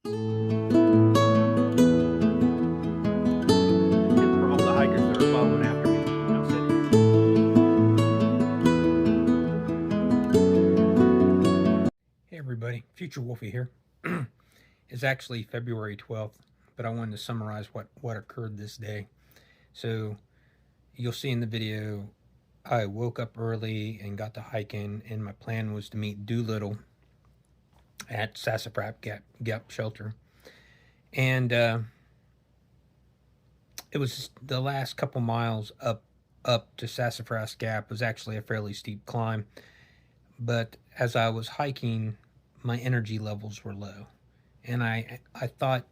And for all the hikers that are following after me, I'll sit. Hey everybody, Future Wolfie here. It's actually February 12th, but I wanted to summarize what occurred this day. So you'll see in the video, I woke up early and got to hiking, and my plan was to meet Doolittle at Sassafras Gap Shelter. And it was the last couple miles up to Sassafras Gap was actually a fairly steep climb. But as I was hiking, my energy levels were low. And I thought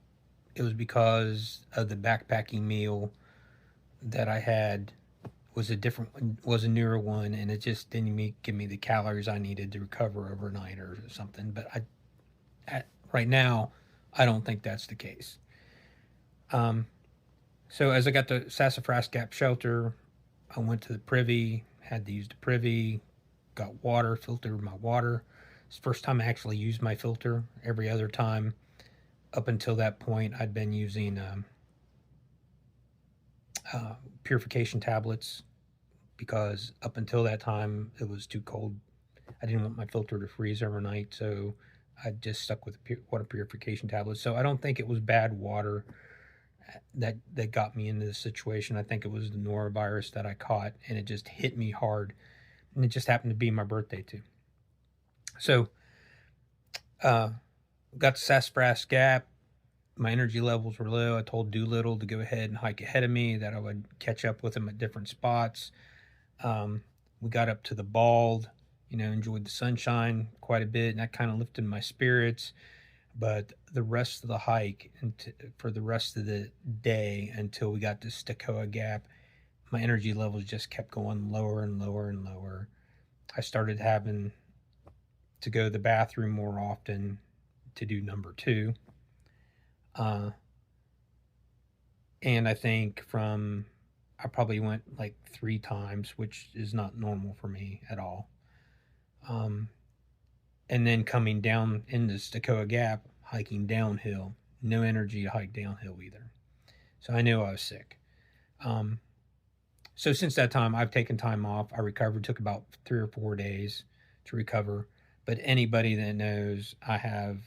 it was because of the backpacking meal that I had was a newer one, and it just didn't give me the calories I needed to recover overnight or something. But right now, I don't think that's the case. So as I got to Sassafras Gap Shelter, I went to the privy, had to use the privy, got water, filtered my water. It's the first time I actually used my filter. Every other time up until that point, I'd been using purification tablets because up until that time, it was too cold. I didn't want my filter to freeze overnight, so I just stuck with water purification tablets. So I don't think it was bad water that got me into this situation. I think it was the norovirus that I caught, and it just hit me hard. And it just happened to be my birthday too. So got to Sassafras Gap. My energy levels were low. I told Doolittle to go ahead and hike ahead of me, that I would catch up with him at different spots. We got up to the Bald, enjoyed the sunshine quite a bit, and that kind of lifted my spirits. But the rest of the hike and for the rest of the day until we got to Stacoa Gap, my energy levels just kept going lower and lower and lower. I started having to go to the bathroom more often to do number 2. And I think I probably went like 3 times, which is not normal for me at all. And then coming down into Stacoa Gap, hiking downhill, no energy to hike downhill either. So I knew I was sick. So since that time, I've taken time off. I recovered, took about 3 or 4 days to recover. But anybody that knows, I have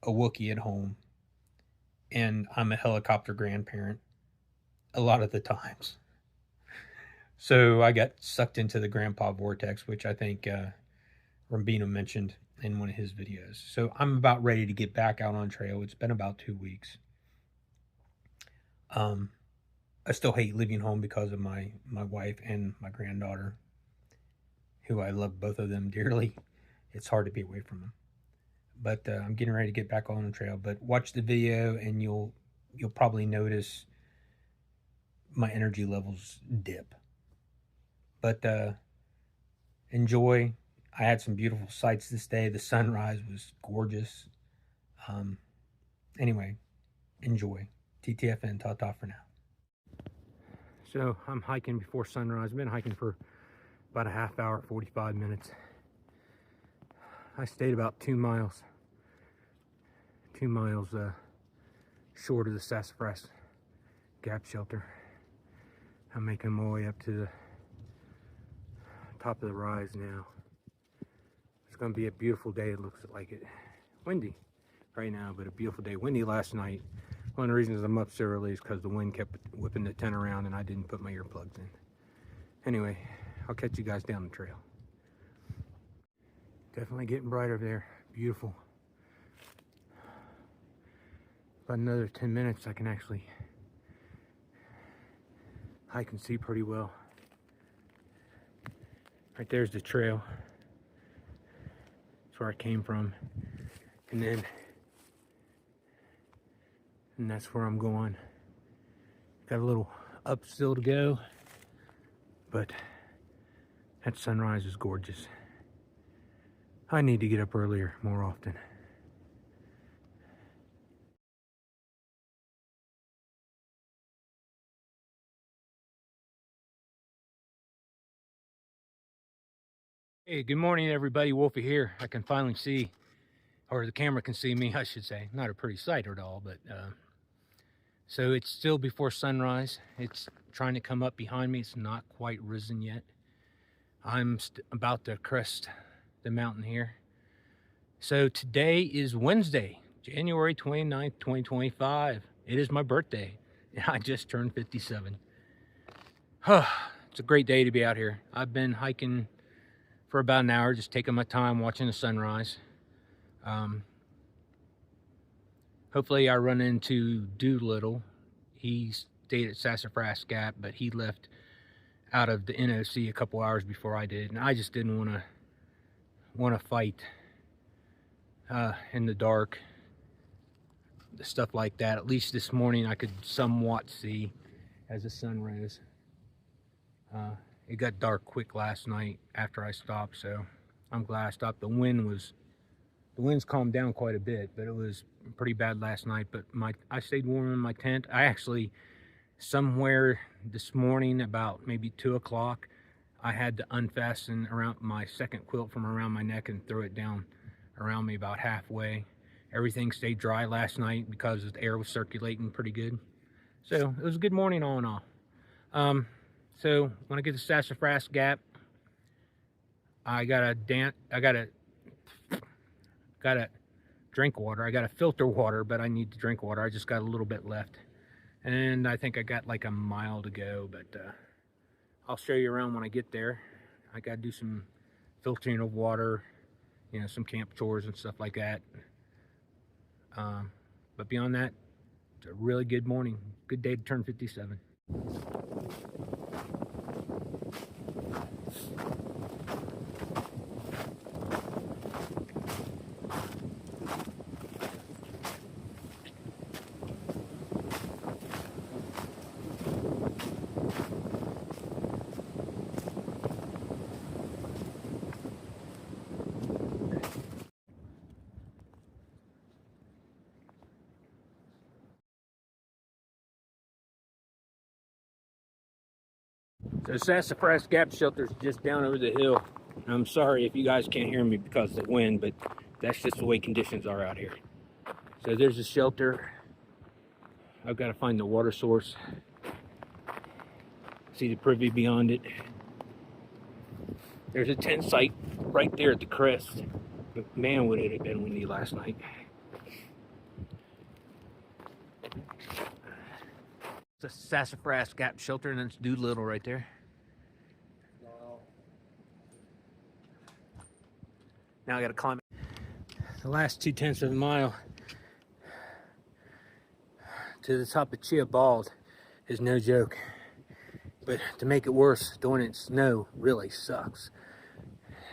a Wookiee at home, and I'm a helicopter grandparent a lot of the times. So I got sucked into the grandpa vortex, which I think Rambino mentioned in one of his videos. So I'm about ready to get back out on trail. It's been about 2 weeks. I still hate leaving home because of my wife and my granddaughter, who I love both of them dearly. It's hard to be away from them. But I'm getting ready to get back on the trail. But watch the video and you'll probably notice my energy levels dip. But enjoy. I had some beautiful sights this day. The sunrise was gorgeous. Anyway, enjoy. TTFN, ta-ta for now. So I'm hiking before sunrise. I've been hiking for about a half hour, 45 minutes. I stayed about 2 miles. 2 miles short of the Sassafras Gap Shelter. I'm making my way up to the top of the rise now. It's going to be a beautiful day, it looks like it. Windy right now, but a beautiful day. Windy last night. One of the reasons I'm up so early is because the wind kept whipping the tent around and I didn't put my earplugs in. Anyway, I'll catch you guys down the trail. Definitely getting brighter there. Beautiful. About another 10 minutes I can actually hike and see pretty well. Right there's the trail. That's where I came from. And that's where I'm going. Got a little up still to go, but that sunrise is gorgeous. I need to get up earlier more often. Hey, good morning everybody, Wolfie here. I can finally see or the camera can see me, I should say. Not a pretty sight at all, but so it's still before sunrise. It's trying to come up behind me. It's not quite risen yet. I'm about to crest the mountain here. So today is Wednesday, January 29th, 2025. It is my birthday, and I just turned 57. It's a great day to be out here. I've been hiking for about an hour, just taking my time watching the sunrise. Hopefully I run into Doolittle. He stayed at Sassafras Gap, but he left out of the NOC a couple hours before I did, and I just didn't want to fight in the dark, stuff like that. At least this morning I could somewhat see as the sun rose. It got dark quick last night after I stopped, so I'm glad I stopped. The wind's calmed down quite a bit, but it was pretty bad last night. But I stayed warm in my tent. I actually, somewhere this morning about maybe 2 o'clock, I had to unfasten around my second quilt from around my neck and throw it down around me about halfway. Everything stayed dry last night because the air was circulating pretty good. So it was a good morning all in all. So when I get to Sassafras Gap, I gotta drink water. I gotta filter water, but I need to drink water. I just got a little bit left, and I think I got like a mile to go. But I'll show you around when I get there. I gotta do some filtering of water, you know, some camp chores and stuff like that. But beyond that, it's a really good morning. Good day to turn 57. So Sassafras Gap Shelter is just down over the hill. I'm sorry if you guys can't hear me because of the wind, but that's just the way conditions are out here. So there's a shelter. I've got to find the water source. See the privy beyond it. There's a tent site right there at the crest. But man, would it have been windy last night. The Sassafras Gap Shelter, and it's Doolittle right there. Now I gotta climb the last 2/10 of a mile to the top of Chia Bald is no joke. But to make it worse, doing it in snow really sucks.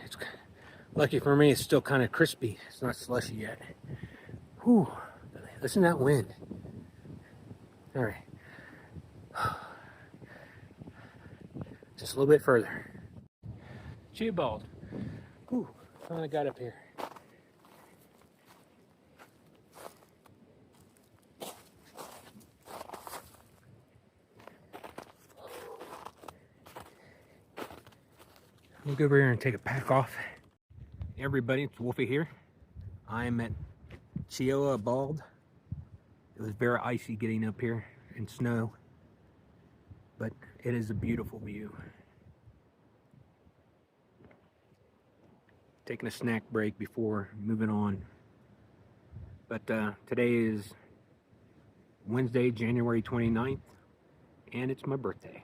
It's lucky for me, it's still kind of crispy. It's not slushy yet. Whew, listen to that wind. All right. Just a little bit further. Chia Bald. Whew, finally got up here. We'll go over here and take a pack off. Hey everybody, it's Wolfie here. I'm at Chia Bald. It was very icy getting up here in snow, but it is a beautiful view. Taking a snack break before moving on. But today is Wednesday, January 29th, and it's my birthday.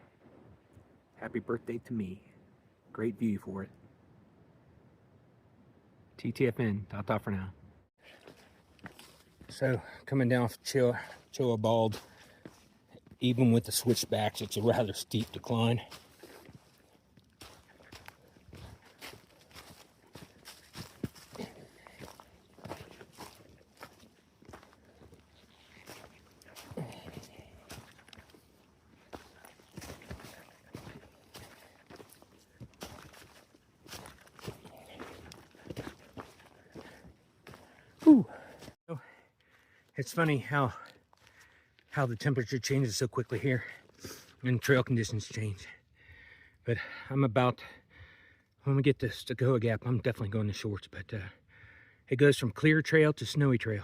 Happy birthday to me. Great view for it. TTFN, ta-ta for now. So, coming down from Chia Bald, even with the switchbacks, it's a rather steep decline. Whew. It's funny how the temperature changes so quickly here and trail conditions change. But when we get to Stokoa Gap, I'm definitely going to shorts. But It goes from clear trail to snowy trail.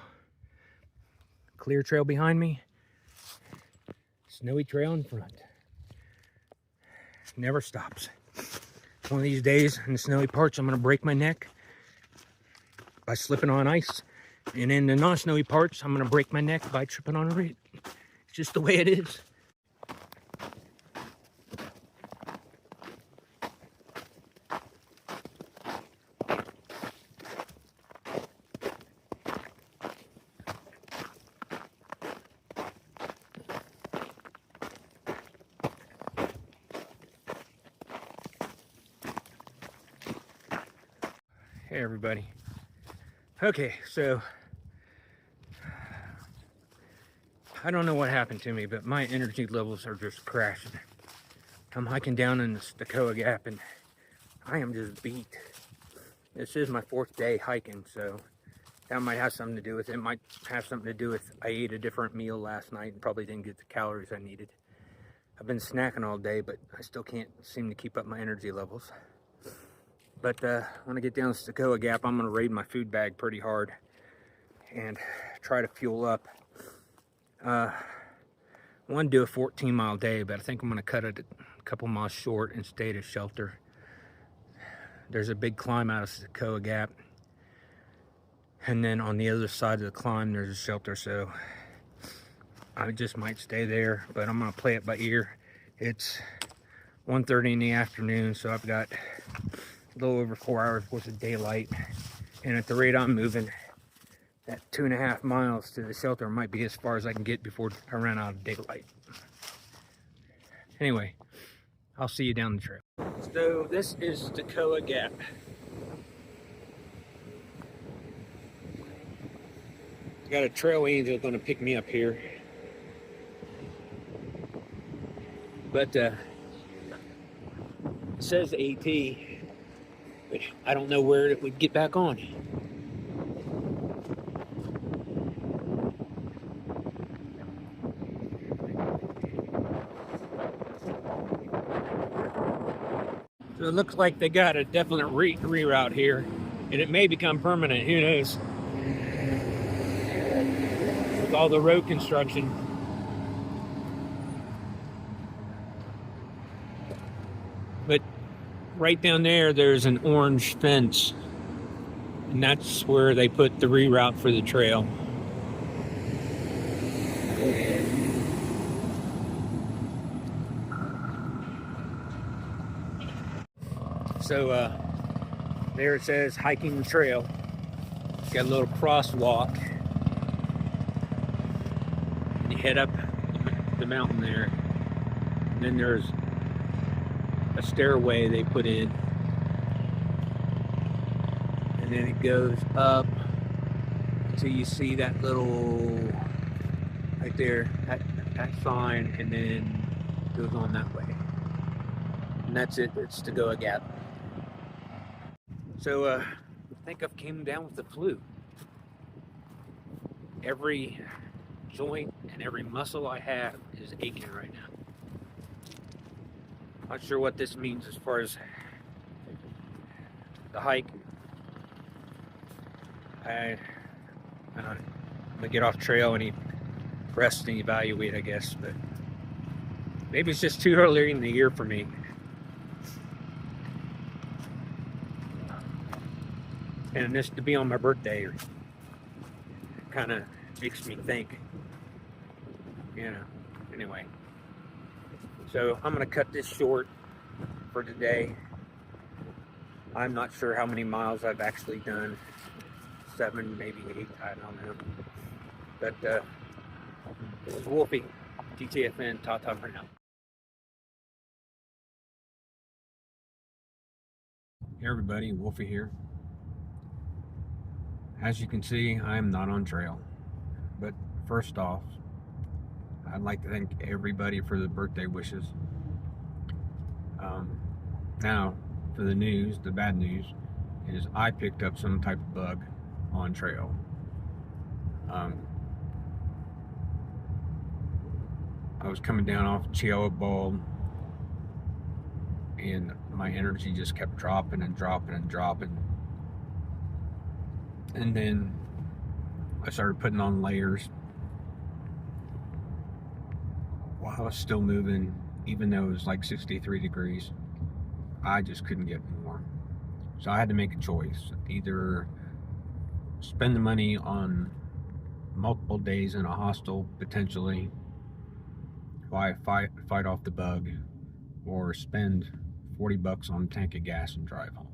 Clear trail behind me, snowy trail in front. Never stops. One of these days in the snowy parts, I'm gonna break my neck by slipping on ice. And in the non-snowy parts, I'm gonna break my neck by tripping on a reed. It's just the way it is. Hey everybody. Okay, so I don't know what happened to me, but my energy levels are just crashing. I'm hiking down in the Stokoa Gap and I am just beat. This is my 4th day hiking, so that might have something to do with it. It might have something to do with I ate a different meal last night and probably didn't get the calories I needed. I've been snacking all day, but I still can't seem to keep up my energy levels. But when I get down to Stokoa Gap, I'm going to raid my food bag pretty hard and try to fuel up. I want to do a 14-mile day, but I think I'm going to cut it a couple miles short and stay at a shelter. There's a big climb out of Stokoa Gap, and then on the other side of the climb, there's a shelter, so I just might stay there, but I'm going to play it by ear. It's 1:30 in the afternoon, so I've got a little over 4 hours worth of daylight, and at the rate I'm moving, that 2.5 miles to the shelter might be as far as I can get before I run out of daylight. Anyway, I'll see you down the trail. So this is Stokoa Gap. Got a trail angel going to pick me up here, but it says AT. But I don't know where it would get back on. So it looks like they got a definite reroute here, and it may become permanent, who knows? With all the road construction. But right down there, there's an orange fence, and that's where they put the reroute for the trail. So there it says hiking the trail. Got a little crosswalk. You head up the mountain there, and then there's a stairway they put in, and then it goes up until you see that little right there, that sign, and then goes on that way, and that's it. It's Stokoa Gap. So I think I've came down with the flu. Every joint and every muscle I have is aching right now. Not sure what this means as far as the hike. I'm gonna get off trail and rest and evaluate, I guess, but maybe it's just too early in the year for me. And this to be on my birthday kind of makes me think, anyway. So I'm going to cut this short for today. I'm not sure how many miles I've actually done. 7, maybe 8, I don't know. But this is Wolfie, TTFN, ta-ta for now. Hey everybody, Wolfie here. As you can see, I am not on trail. But first off, I'd like to thank everybody for the birthday wishes. Now, for the news, the bad news, is I picked up some type of bug on trail. I was coming down off Chihuahua Bald, and my energy just kept dropping and dropping and dropping. And then I started putting on layers while I was still moving, even though it was like 63 degrees. I just couldn't get more. So I had to make a choice. Either spend the money on multiple days in a hostel, potentially, while I fight off the bug, or spend 40 bucks on a tank of gas and drive home.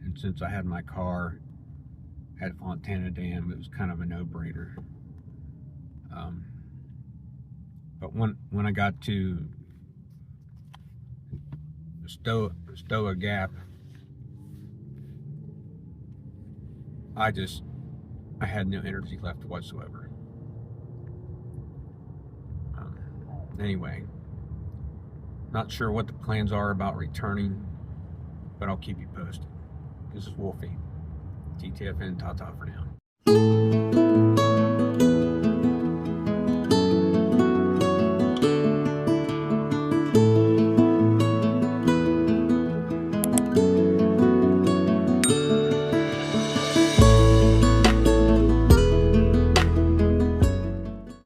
And since I had my car at Fontana Dam, it was kind of a no-brainer. But when I got to Stoa Gap, I had no energy left whatsoever. Anyway, not sure what the plans are about returning, but I'll keep you posted. This is Wolfie. TTFN, ta-ta for now.